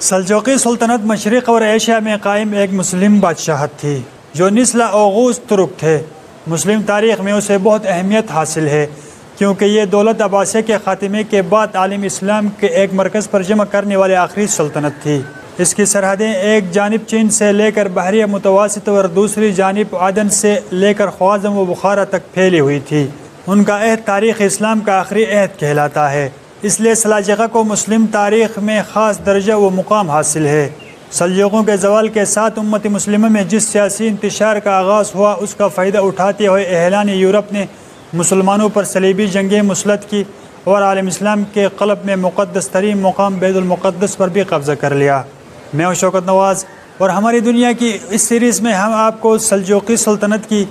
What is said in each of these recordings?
سلجوقی سلطنت مشرق اور ایشیا میں قائم ایک مسلم بادشاہت تھی جو نسل اوغوز ترک تھے۔ مسلم تاریخ میں اسے بہت اہمیت حاصل ہے کیونکہ یہ دولت عباسیہ کے خاتمے کے بعد عالم اسلام کے ایک مرکز پر جمع کرنے والی آخری سلطنت تھی۔ اس کی سرحدیں ایک جانب چین سے لے کر بحریہ متوسط اور دوسری جانب عدن سے لے کر خوارزم و بخارا تک پھیلی ہوئی تھی۔ ان کا عہد تاریخ اسلام کا آخری عہد کہلاتا ہے، اس لیے سلاجقہ کو مسلم تاریخ میں خاص درجہ و مقام حاصل ہے۔ سلجوقوں کے زوال کے ساتھ امت مسلمہ میں جس سیاسی انتشار کا آغاز ہوا، اس کا فائدہ اٹھاتے ہوئے اہلان یورپ نے مسلمانوں پر صلیبی جنگیں مسلط کی اور عالم اسلام کے قلب میں مقدس ترین مقام بیت المقدس پر بھی قبضہ کر لیا۔ میں ہوں شوکت نواز اور ہماری دنیا کی اس سیریز میں ہم آپ کو سلجوقی سلطنت کی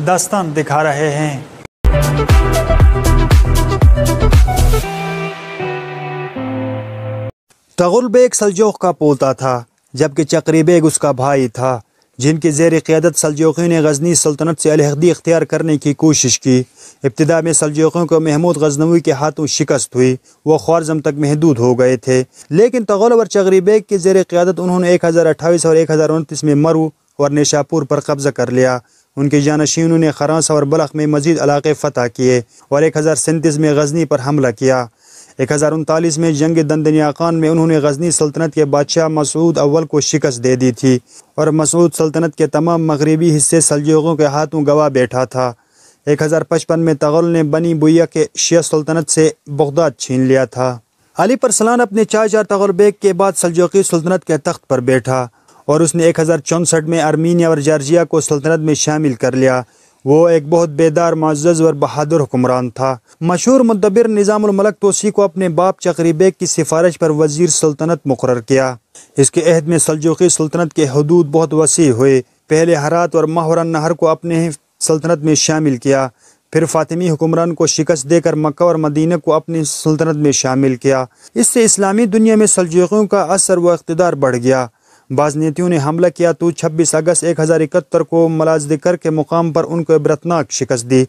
داستان دکھا رہے ہیں۔ تغل بیگ سلجوق کا پوتا تھا جبکہ چقری بیگ اس کا بھائی تھا، جن کی زیر قیادت سلجوقیوں نے غزنی سلطنت سے علیحدگی اختیار کرنے کی کوشش کی۔ ابتدا میں سلجوقیوں کو محمود غزنوی کے ہاتھوں شکست ہوئی، وہ خوارزم تک محدود ہو گئے تھے، لیکن تغل اور چغری بیگ کی زیر قیادت انہوں نے 1028 اور 1029 میں مرو اور نیشاپور پر قبضہ کر لیا۔ ان کے جانشینوں نے خراساں اور بلخ میں مزید علاقے فتح کیے اور 1037 میں غزنی پر حملہ کیا۔ 1039 میں جنگ دندنیاقان میں انہوں نے غزنی سلطنت کے بادشاہ مسعود اول کو شکست دے دی تھی اور مسعود سلطنت کے تمام مغربی حصے سلجوقیوں کے ہاتھوں گوا بیٹھا تھا۔ 1055 میں تغل نے بنی بویہ کے شیعہ سلطنت سے بغداد چھین لیا تھا۔ علی پرسلان اپنے چاچا تغل بیگ کے بعد سلجوقی سلطنت کے تخت پر بیٹھا اور اس نے 1064 میں ارمینیا اور جارجیا کو سلطنت میں شامل کر لیا۔ وہ ایک بہت بیدار، معزز اور بہادر حکمران تھا۔ مشہور مدبر نظام الملک توسی کو اپنے باپ چغری بیگ کی سفارش پر وزیر سلطنت مقرر کیا۔ اس کے عہد میں سلجوقی سلطنت کے حدود بہت وسیع ہوئے۔ پہلے ہرات اور ماہور نہر کو اپنے سلطنت میں شامل کیا، پھر فاطمی حکمران کو شکست دے کر مکہ اور مدینہ کو اپنی سلطنت میں شامل کیا۔ اس سے اسلامی دنیا میں سلجوقیوں کا اثر و اقتدار بڑھ گیا۔ بعض نیتیوں نے حملہ کیا تو 26 اگست 1071 کو ملازدکر کے مقام پر ان کو عبرتناک شکست دی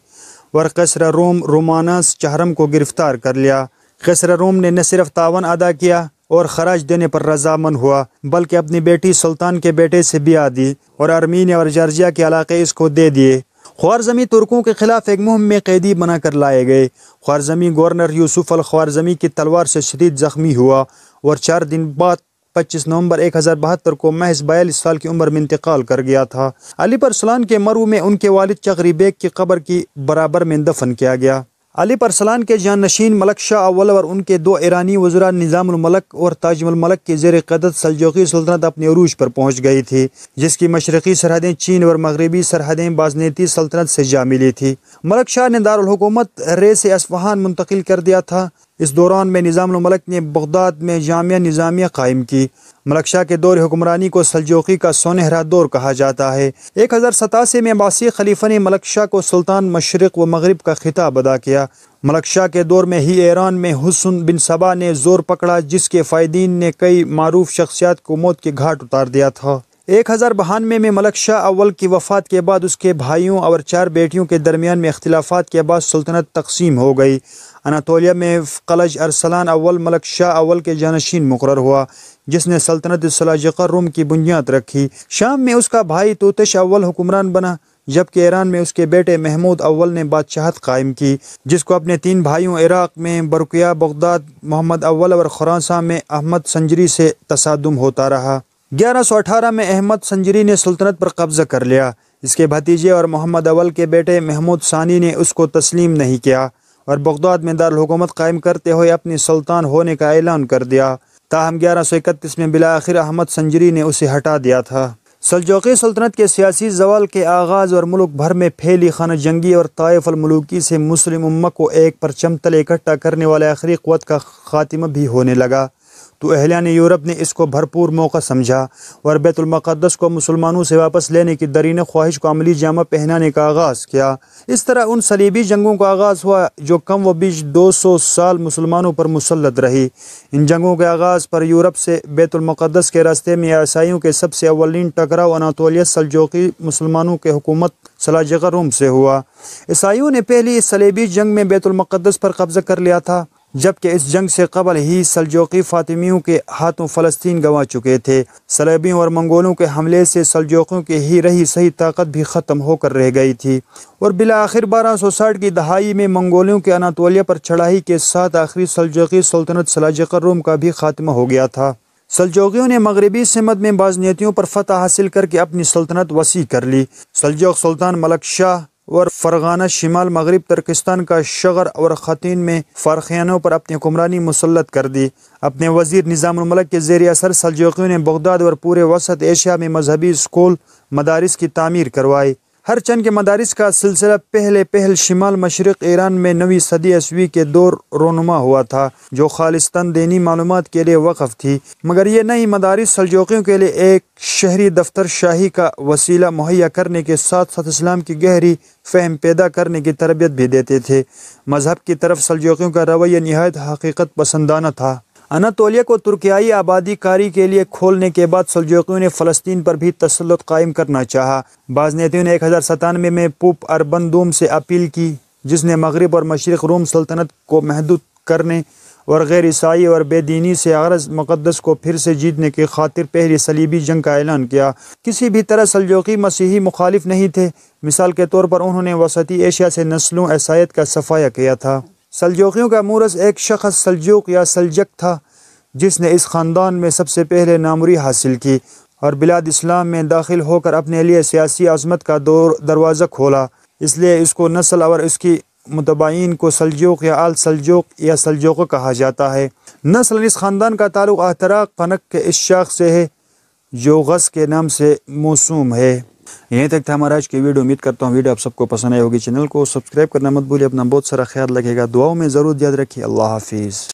اور قیصر روم رومانس چہرم کو گرفتار کر لیا۔ قیصر روم نے نہ صرف تعاون ادا کیا اور خراج دینے پر رضامند ہوا، بلکہ اپنی بیٹی سلطان کے بیٹے سے بیاہ دی اور ارمینیا اور جارجیا کے علاقے اس کو دے دیے۔ خوارزمی ترکوں کے خلاف ایک مہم میں قیدی بنا کر لائے گئے۔ خوارزمی گورنر یوسف الخوارزمی کی تلوار سے شدید زخمی ہوا اور 4 دن بعد 25 نومبر 1072 کو محض 42 سال کی عمر میں انتقال کر گیا تھا۔ علی پرسلان کے مرو میں ان کے والد چغری بیگ کی قبر کی برابر میں دفن کیا گیا۔ علی پرسلان کے جانشین ملک شاہ اول اور ان کے 2 ایرانی وزراء نظام الملک اور تاج الملک کی زیر قیادت سلجوقی سلطنت اپنے عروج پر پہنچ گئی تھی، جس کی مشرقی سرحدیں چین اور مغربی سرحدیں بازنیتی سلطنت سے جا ملی تھی۔ ملک شاہ نے دارالحکومت رے سے اصفہان منتقل کر دیا تھا۔ اس دوران میں نظام الملک نے بغداد میں جامعہ نظامیہ قائم کی۔ ملک شاہ کے دور حکمرانی کو سلجوقی کا سنہرا دور کہا جاتا ہے۔ 1087 میں عباسی خلیفہ نے ملک شاہ کو سلطان مشرق و مغرب کا خطاب ادا کیا۔ ملک شاہ کے دور میں ہی ایران میں حسن بن صبا نے زور پکڑا، جس کے فائدین نے کئی معروف شخصیات کو موت کے گھاٹ اتار دیا تھا۔ 1092 میں ملک شاہ اول کی وفات کے بعد اس کے بھائیوں اور 4 بیٹیوں کے درمیان میں اختلافات کے بعد سلطنت تقسیم ہو گئی۔ اناطولیہ میں قلج ارسلان اول ملک شاہ اول کے جانشین مقرر ہوا، جس نے سلطنت سلاجقہ روم کی بنیاد رکھی۔ شام میں اس کا بھائی توتش اول حکمران بنا، جبکہ ایران میں اس کے بیٹے محمود اول نے بادشاہت قائم کی، جس کو اپنے 3 بھائیوں عراق میں برقیہ، بغداد محمد اول اور خراساں میں احمد سنجری سے تصادم ہوتا رہا۔ 1118 میں احمد سنجری نے سلطنت پر قبضہ کر لیا۔ اس کے بھتیجے اور محمد اول کے بیٹے محمود ثانی نے اس کو تسلیم نہیں کیا اور بغداد میں دارالحکومت قائم کرتے ہوئے اپنی سلطان ہونے کا اعلان کر دیا۔ تاہم 1131 میں بالآخر احمد سنجری نے اسے ہٹا دیا تھا۔ سلجوقی سلطنت کے سیاسی زوال کے آغاز اور ملک بھر میں پھیلی خانہ جنگی اور طائف الملوکی سے مسلم امہ کو ایک پرچم تلے اکٹھا کرنے والے آخری قوت کا خاتمہ بھی ہونے لگا، تو اہلیان یورپ نے اس کو بھرپور موقع سمجھا اور بیت المقدس کو مسلمانوں سے واپس لینے کی درینہ خواہش کو عملی جامہ پہنانے کا آغاز کیا۔ اس طرح ان صلیبی جنگوں کا آغاز ہوا جو کم و بیش 200 سال مسلمانوں پر مسلط رہی۔ ان جنگوں کے آغاز پر یورپ سے بیت المقدس کے راستے میں عیسائیوں کے سب سے اولین ٹکراؤ اناطولیہ سلجوقی مسلمانوں کے حکومت سلاجقہ روم سے ہوا۔ عیسائیوں نے پہلی اس صلیبی جنگ میں بیت المقدس پر قبضہ کر لیا تھا، جبکہ اس جنگ سے قبل ہی سلجوقی فاطمیوں کے ہاتھوں فلسطین گنوا چکے تھے۔ صلیبیوں اور منگولوں کے حملے سے سلجوقیوں کی ہی رہی صحیح طاقت بھی ختم ہو کر رہ گئی تھی، اور بالآخر 1260 کی دہائی میں منگولوں کے اناطولیہ پر چڑھائی کے ساتھ آخری سلجوقی سلطنت سلاجقہ روم کا بھی خاتمہ ہو گیا تھا۔ سلجوقیوں نے مغربی سمت میں بازنیتیوں پر فتح حاصل کر کے اپنی سلطنت وسیع کر لی۔ سلجوق سلطان ملک شاہ اور فرغانہ شمال مغرب ترکستان کا شغر اور خطین میں فارخیانوں پر اپنی حکمرانی مسلط کر دی۔ اپنے وزیر نظام الملک کے زیر اثر سلجوقیوں نے بغداد اور پورے وسط ایشیا میں مذہبی اسکول مدارس کی تعمیر کروائی۔ ہر چند کے مدارس کا سلسلہ پہل شمال مشرق ایران میں 9ویں صدی عیسوی کے دور رونما ہوا تھا، جو خالصتاً دینی معلومات کے لیے وقف تھی، مگر یہ نئی مدارس سلجوقیوں کے لیے ایک شہری دفتر شاہی کا وسیلہ مہیا کرنے کے ساتھ ساتھ اسلام کی گہری فہم پیدا کرنے کی تربیت بھی دیتے تھے۔ مذہب کی طرف سلجوقیوں کا رویہ نہایت حقیقت پسندانہ تھا۔ اناطولیہ کو ترکیائی آبادی کاری کے لیے کھولنے کے بعد سلجوقیوں نے فلسطین پر بھی تسلط قائم کرنا چاہا۔ بازنیتیوں نے 1097 میں پوپ اربن دوم سے اپیل کی، جس نے مغرب اور مشرق روم سلطنت کو محدود کرنے اور غیر عیسائی اور بے دینی سے ارض مقدس کو پھر سے جیتنے کی خاطر پہلی صلیبی جنگ کا اعلان کیا۔ کسی بھی طرح سلجوقی مسیحی مخالف نہیں تھے۔ مثال کے طور پر انہوں نے وسطی ایشیا سے نسلوں عیسائیت کا صفایا کیا تھا۔ سلجوقیوں کا مورث ایک شخص سلجوق یا سلجق تھا، جس نے اس خاندان میں سب سے پہلے ناموری حاصل کی اور بلاد اسلام میں داخل ہو کر اپنے لیے سیاسی عظمت کا دروازہ کھولا۔ اس لیے اس کو نسل اور اس کی متبعین کو سلجوق یا آل سلجوق یا سلجوقہ کہا جاتا ہے۔ نسل اس خاندان کا تعلق احتراق قنق کے اس شاخ سے ہے جو غز کے نام سے موسوم ہے۔ یہیں تک تھا ہمارا آج کی ویڈیو۔ امید کرتا ہوں ویڈیو آپ سب کو پسند آئی ہوگی۔ چینل کو سبسکرائب کرنا مت بھولیے۔ اپنا بہت سارا خیال رکھے گا، دعاؤں میں ضرور یاد رکھیے۔ اللہ حافظ۔